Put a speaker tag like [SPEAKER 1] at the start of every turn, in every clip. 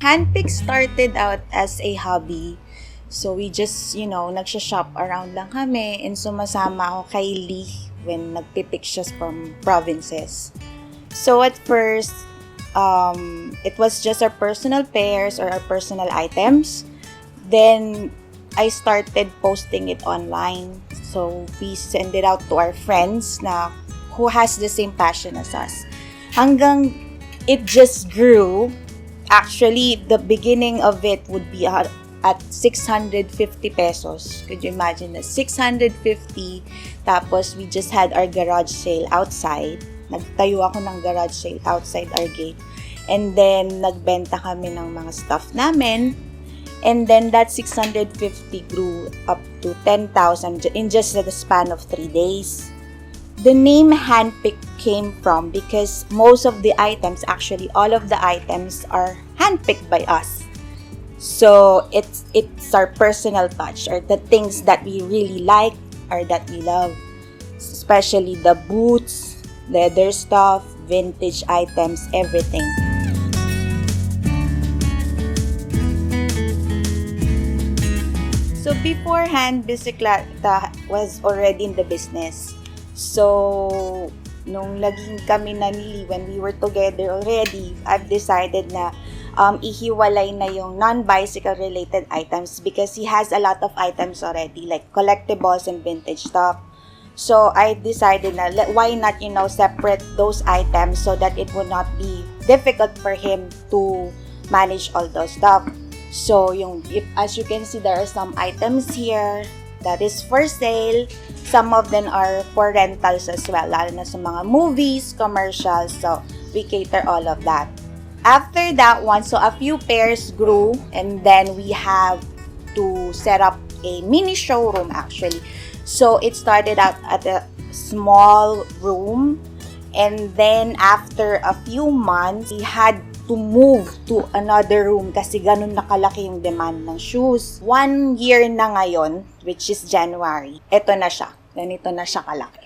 [SPEAKER 1] Handpicked started out as a hobby. So we just, nagsha-shop around lang kami and sumasama ako kay Lee when nagpipick siya from provinces. So at first, it was just our personal pairs or our personal items. Then I started posting it online. So we send it out to our friends na who has the same passion as us. Hanggang it just grew. Actually, the beginning of it would be at 650 pesos. Could you imagine that? 650. Tapos, we just had our garage sale outside. Nagtayo ako ng garage sale outside our gate. And then, nagbenta kami ng mga stuff namin. And then, that 650 grew up to 10,000 in just the span of 3 days. The name Handpicked came from because most of the items, actually all of the items are handpicked by us. So it's our personal touch or the things that we really like or that we love. Especially the boots, leather stuff, vintage items, everything. So beforehand, Bzkleta was already in the business. So, nung laging kami na ni Lee, when we were together already, I've decided na ihiwalay na yung non-bicycle related items because he has a lot of items already, like collectibles and vintage stuff. So, I decided na why not, separate those items so that it would not be difficult for him to manage all those stuff. So, as you can see, there are some items here that is for sale. Some of them are for rentals as well, lalo na sa mga movies, commercials. So, we cater all of that. After that one, so a few pairs grew and then we have to set up a mini showroom actually. So, it started out at a small room and then after a few months, we had to move to another room kasi ganun nakalaki yung demand ng shoes. 1 year na ngayon, which is January, eto na siya. Ganito na siya kalaki.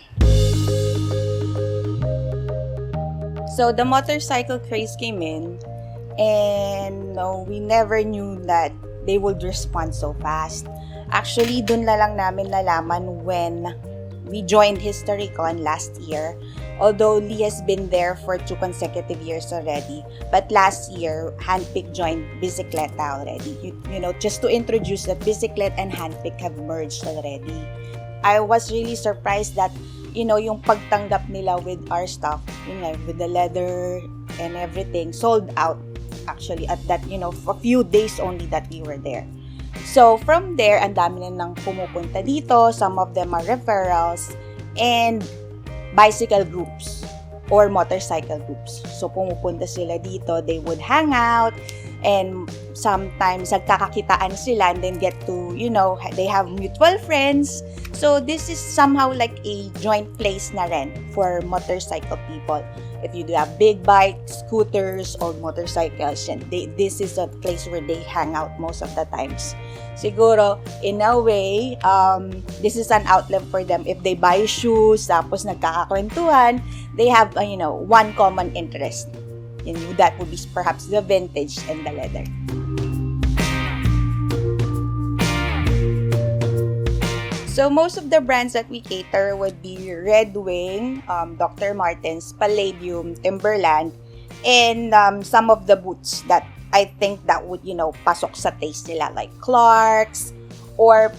[SPEAKER 1] So, the motorcycle craze came in and we never knew that they would respond so fast. Actually, dun na lang namin nalaman when we joined HistoryCon last year. Although Lee has been there for 2 consecutive years already. But last year, Handpicked joined Bzkleta already. Just to introduce that Bzkleta and Handpicked have merged already. I was really surprised that, yung pagtanggap nila with our stuff, with the leather and everything, sold out actually at that, for a few days only that we were there. So, from there, ang dami na nang pumupunta dito. Some of them are referrals and bicycle groups or motorcycle groups. So, pumupunta sila dito. They would hang out and sometimes nagkakakitaan sila and then get to, they have mutual friends. So, this is somehow like a joint place na rin for motorcycle people. If you do have big bikes, scooters, or motorcycles, and this is a place where they hang out most of the times. Siguro, in a way, this is an outlet for them. If they buy shoes, tapos nagkakakwentuhan, they have, one common interest. That would be perhaps the vintage and the leather. So, most of the brands that we cater would be Red Wing, Dr.Martens, Palladium, Timberland, and some of the boots that I think that would, pasok sa taste nila, like Clarks, or,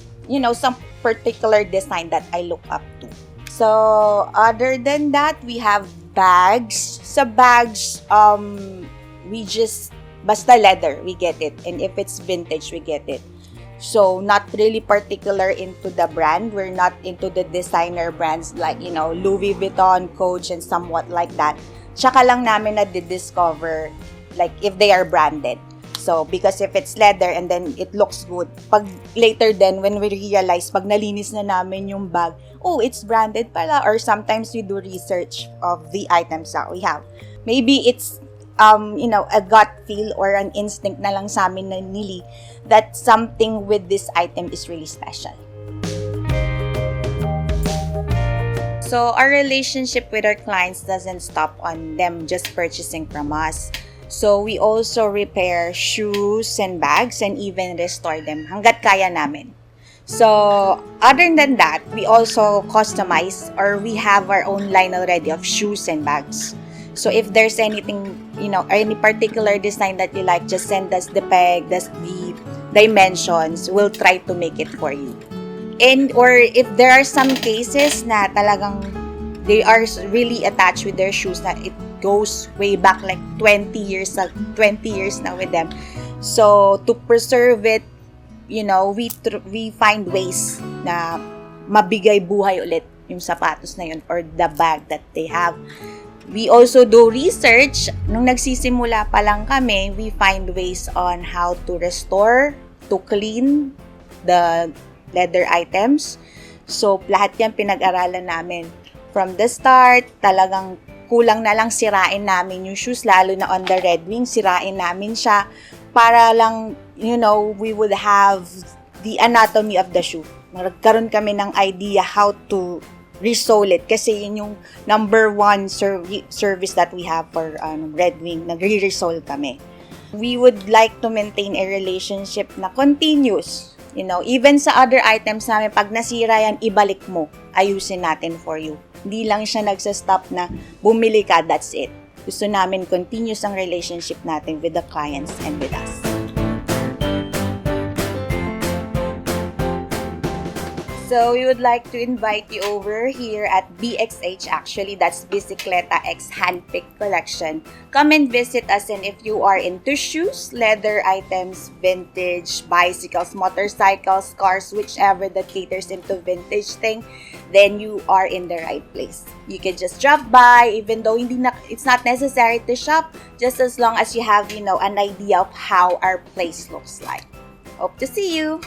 [SPEAKER 1] some particular design that I look up to. So, other than that, we have bags. Sa bags, basta leather, we get it. And if it's vintage, we get it. So, not really particular into the brand. We're not into the designer brands like, Louis Vuitton, Coach, and somewhat like that. Tsaka lang namin na-discover, like, if they are branded. So, because if it's leather and then it looks good, pag later then, when we realize, pag nalinis na namin yung bag, oh, it's branded pala. Or sometimes we do research of the items that we have. Maybe it's, a gut feel or an instinct na lang sa amin na nili that something with this item is really special. So, our relationship with our clients doesn't stop on them just purchasing from us. So, we also repair shoes and bags and even restore them hanggat kaya namin. So, other than that, we also customize or we have our own line already of shoes and bags. So, if there's anything, any particular design that you like, just send us the peg, the dimensions. We'll try to make it for you. And, or if there are some cases na talagang they are really attached with their shoes na it goes way back like 20 years na with them. So, to preserve it, we find ways na mabigay buhay ulit yung sapatos na yun or the bag that they have. We also do research. Nung nagsisimula pa lang kami, we find ways on how to restore, to clean the leather items. So, lahat yan pinag-aralan namin. From the start, talagang kulang na lang sirain namin yung shoes, lalo na on the Red Wing, sirain namin siya para lang, we would have the anatomy of the shoe. Magkaroon kami ng idea how to resole it kasi yun yung number one service that we have for Red Wing, nagre-resole kami. We would like to maintain a relationship na continuous. Even sa other items namin, pag nasira yan, ibalik mo, ayusin natin for you. Hindi lang siya nagsa-stop na bumili ka, that's it. Gusto namin continuous ang relationship natin with the clients and with us. So, we would like to invite you over here at BXH. Actually, that's Bzkleta X Handpicked collection. Come and visit us, and if you are into shoes, leather items, vintage, bicycles, motorcycles, cars, whichever that caters into vintage thing, then you are in the right place. You can just drop by, even though it's not necessary to shop, just as long as you have, an idea of how our place looks like. Hope to see you!